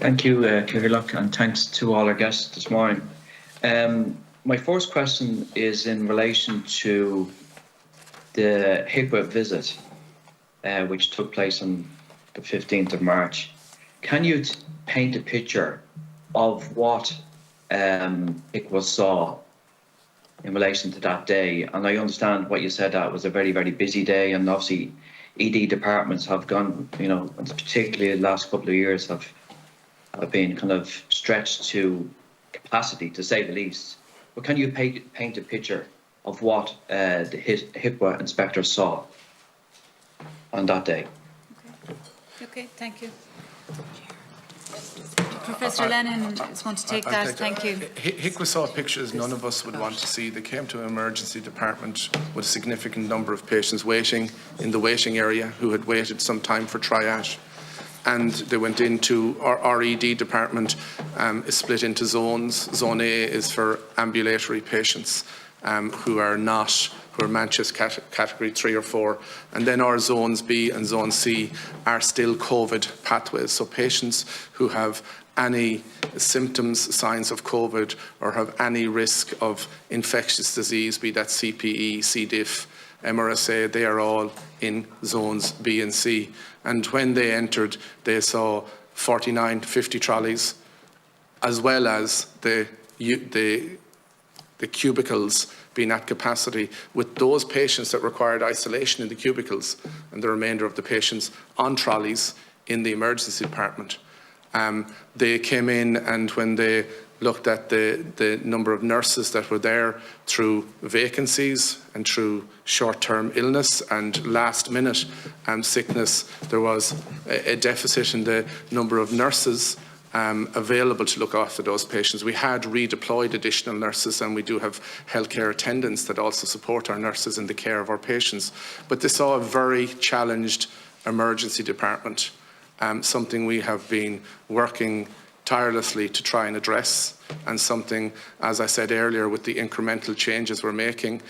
Thank you, Ciarán, and thanks to all our guests this morning. My first question is in relation to the HICWA visit, which took place on the 15th of March. Can you paint a picture of what HICWA saw in relation to that day? And I understand what you said, that it was a very, very busy day, and obviously ED departments have gone, you know, particularly the last couple of years have been kind of stretched to capacity, to say the least. But can you paint a picture of what the HICWA inspector saw on that day? Okay, thank you. Professor Lennon is going to take that. Thank you. HICWA saw pictures none of us would want to see. They came to an emergency department with a significant number of patients waiting in the waiting area who had waited some time for triage. And they went into our ED department, is split into zones. Zone A is for ambulatory patients who are Manchester category 3 or 4. And then our zones B and zone C are still COVID pathways. So patients who have any symptoms, signs of COVID, or have any risk of infectious disease, be that CPE, C. diff, MRSA, they are all in zones B and C. And when they entered, they saw 49 to 50 trolleys, as well as the cubicles being at capacity, with those patients that required isolation in the cubicles and the remainder of the patients on trolleys in the emergency department. They came in, and when they looked at the number of nurses that were there through vacancies and through short-term illness and last-minute sickness, there was a deficit in the number of nurses available to look after those patients. We had redeployed additional nurses, and we do have healthcare attendants that also support our nurses in the care of our patients. But they saw a very challenged emergency department, something we have been working tirelessly to try and address, and something, as I said earlier, with the incremental changes we're making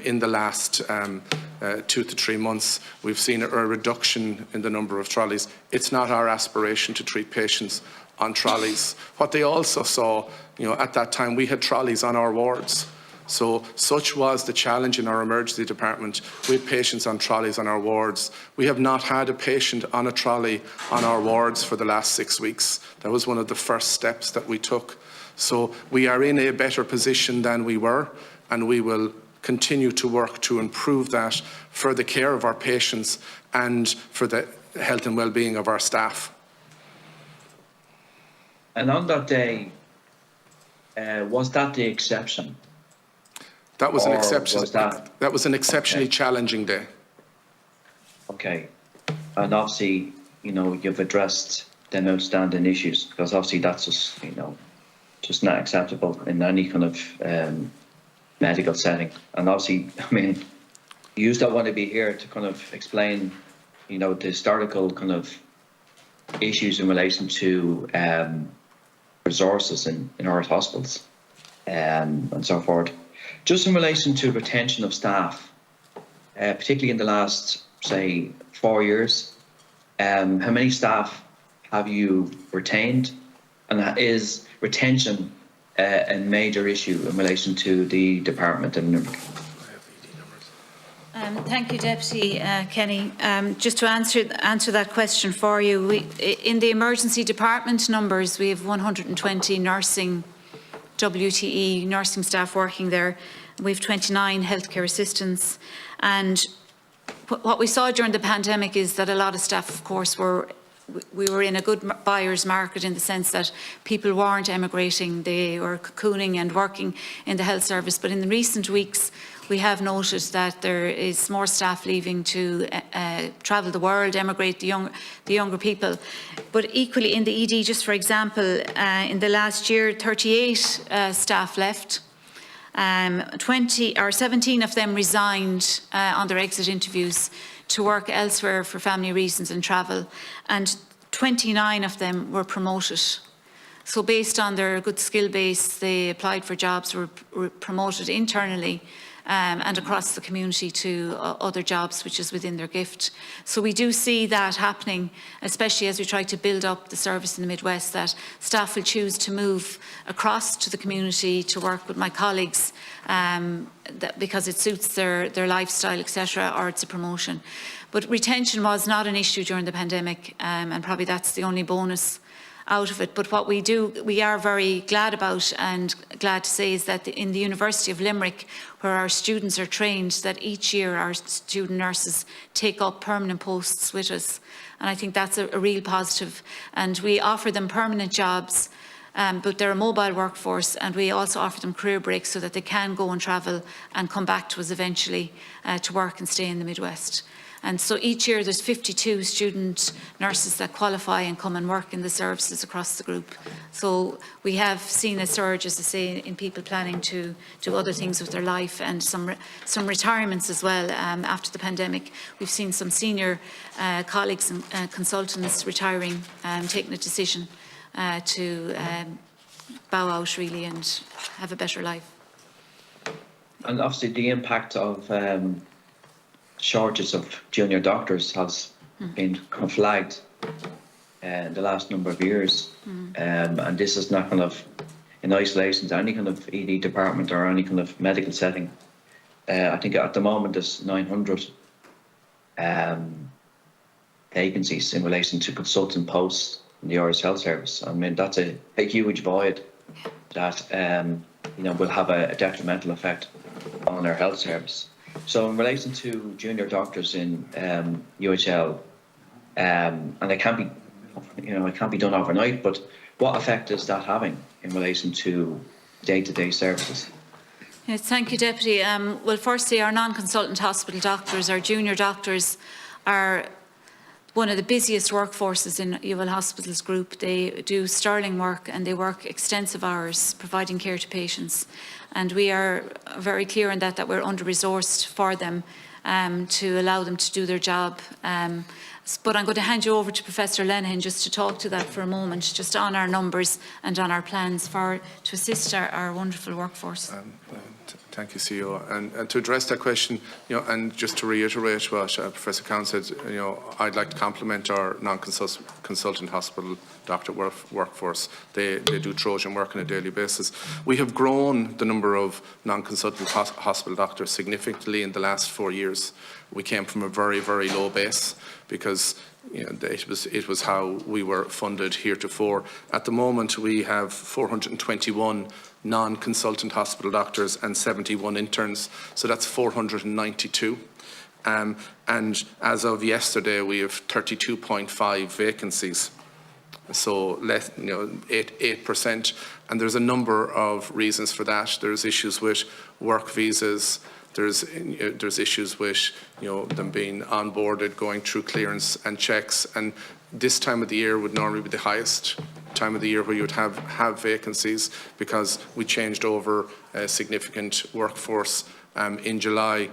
in the last 2 to 3 months, we've seen a reduction in the number of trolleys. It's not our aspiration to treat patients on trolleys. What they also saw, you know, at that time, we had trolleys on our wards. So such was the challenge in our emergency department with patients on trolleys on our wards. We have not had a patient on a trolley on our wards for the last 6 weeks. That was one of the first steps that we took. So we are in a better position than we were, and we will continue to work to improve that for the care of our patients and for the health and well-being of our staff. And on that day, was that the exception? That was an exception. That was an exceptionally challenging day. Okay, and obviously, you know, you've addressed them outstanding issues, because obviously that's just, you know, just not acceptable in any kind of medical setting. And obviously, I mean, you don't want to be here to kind of explain, you know, the historical kind of issues in relation to resources in our hospitals and so forth. Just in relation to retention of staff, particularly in the last, say, 4 years, how many staff have you retained? And is retention a major issue in relation to the department? Thank you, Deputy Kenny. Just to answer that question for you, in the emergency department numbers, we have 120 nursing WTE nursing staff working there. We have 29 healthcare assistants, and what we saw during the pandemic is that a lot of staff, of course, we were in a good buyer's market, in the sense that people weren't emigrating, they were cocooning and working in the health service. But in the recent weeks, we have noticed that there is more staff leaving to travel the world, emigrate, the younger people. But equally in the ED, just for example, in the last year, 38 staff left. 17 of them resigned on their exit interviews to work elsewhere for family reasons and travel, and 29 of them were promoted. So based on their good skill base, they applied for jobs, were promoted internally, and across the community to other jobs which is within their gift. So we do see that happening, especially as we try to build up the service in the Midwest, that staff will choose to move across to the community to work with my colleagues because it suits their lifestyle, etc., or it's a promotion. But retention was not an issue during the pandemic, and probably that's the only bonus out of it. But what we are very glad about and glad to say is that in the University of Limerick, where our students are trained, that each year our student nurses take up permanent posts with us. And I think that's a real positive. And we offer them permanent jobs, but they're a mobile workforce, and we also offer them career breaks so that they can go and travel and come back to us eventually to work and stay in the Midwest. And so each year there's 52 student nurses that qualify and come and work in the services across the group. So we have seen a surge, as I say, in people planning to do other things with their life, and some retirements as well after the pandemic. We've seen some senior colleagues and consultants retiring, taking a decision to bow out really and have a better life. And obviously the impact of shortages of junior doctors has been kind of flagged in the last number of years, and this is not kind of in isolation to any kind of ED department or any kind of medical setting. I think at the moment there's 900 vacancies in relation to consultant posts in the Irish Health Service. I mean, that's a huge void that will have a detrimental effect on our health service. So in relation to junior doctors in UHL, and it can't be done overnight, but what effect is that having in relation to day-to-day services? Yes, thank you, Deputy. Well, firstly, our non-consultant hospital doctors, our junior doctors, are one of the busiest workforces in UL Hospitals Group. They do sterling work and they work extensive hours providing care to patients. And we are very clear on that we're under-resourced for them to allow them to do their job. But I'm going to hand you over to Professor Lenihan just to talk to that for a moment, just on our numbers and on our plans to assist our wonderful workforce. Thank you, CEO. And to address that question, and just to reiterate what Professor Cowan said, I'd like to compliment our non-consultant hospital doctor workforce. They do Trojan work on a daily basis. We have grown the number of non-consultant hospital doctors significantly in the last 4 years. We came from a very, very low base because it was how we were funded heretofore. At the moment, we have 421 non-consultant hospital doctors and 71 interns, so that's 492. And as of yesterday, we have 32.5 vacancies, so less, 8%. And there's a number of reasons for that. There's issues with work visas. There's issues with them being onboarded, going through clearance and checks, and this time of the year would normally be the highest time of the year where you would have vacancies, because we changed over a significant workforce in July.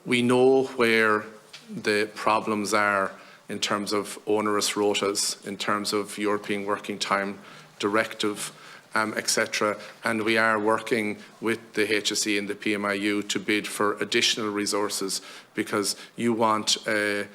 We know where the problems are in terms of onerous rotas, in terms of European Working Time Directive, etc. And we are working with the HSE and the PMIU to bid for additional resources, because you want an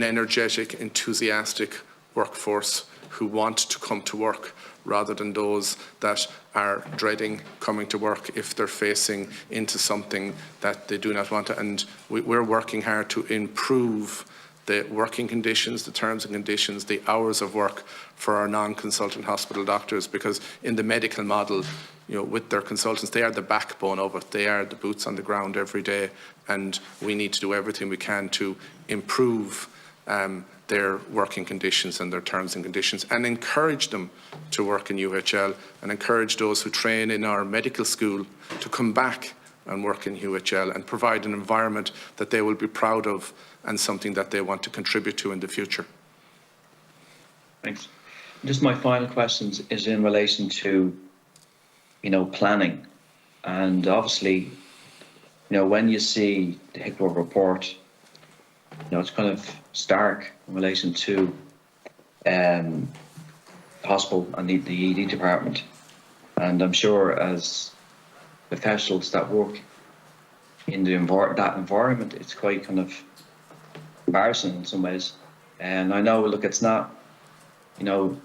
energetic, enthusiastic workforce who want to come to work, rather than those that are dreading coming to work if they're facing into something that they do not want to. And we're working hard to improve the working conditions, the terms and conditions, the hours of work for our non-consultant hospital doctors, because in the medical model, with their consultants, they are the backbone of it. They are the boots on the ground every day, and we need to do everything we can to improve their working conditions and their terms and conditions, and encourage them to work in UHL, and encourage those who train in our medical school to come back and work in UHL and provide an environment that they will be proud of and something that they want to contribute to in the future. Thanks. Just my final question is in relation to, planning. And obviously, when you see the HICWA report, it's kind of stark in relation to the hospital and the ED department. And I'm sure as professionals that work in that environment, it's quite kind of embarrassing in some ways. And I know, look, it's not, you know,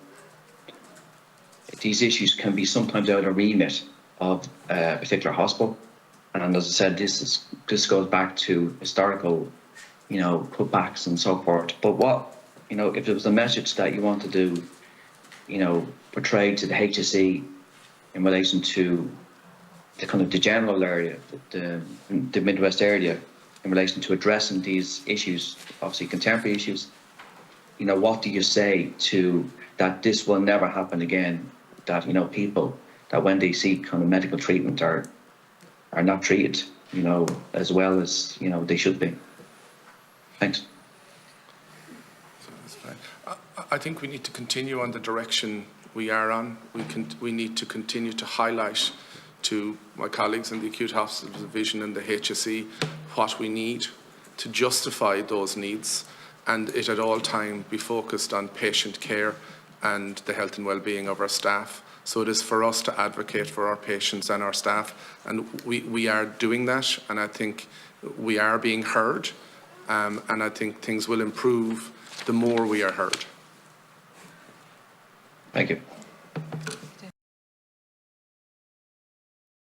these issues can be sometimes out of remit of a particular hospital. And as I said, this goes back to historical, you know, putbacks and so forth. But what, you know, if there was a message that you want to do, you know, portray to the HSE in relation to the kind of the general area, the Midwest area, in relation to addressing these issues, obviously contemporary issues, you know, what do you say to that this will never happen again? That, you know, people that when they seek kind of medical treatment are not treated, you know, as well as, you know, they should be. Thanks. I think we need to continue on the direction we are on. We need to continue to highlight to my colleagues in the acute hospital division and the HSE what we need to justify those needs, and it at all time be focused on patient care and the health and well-being of our staff. So it is for us to advocate for our patients and our staff, and we are doing that, and I think we are being heard, and I think things will improve the more we are heard. Thank you.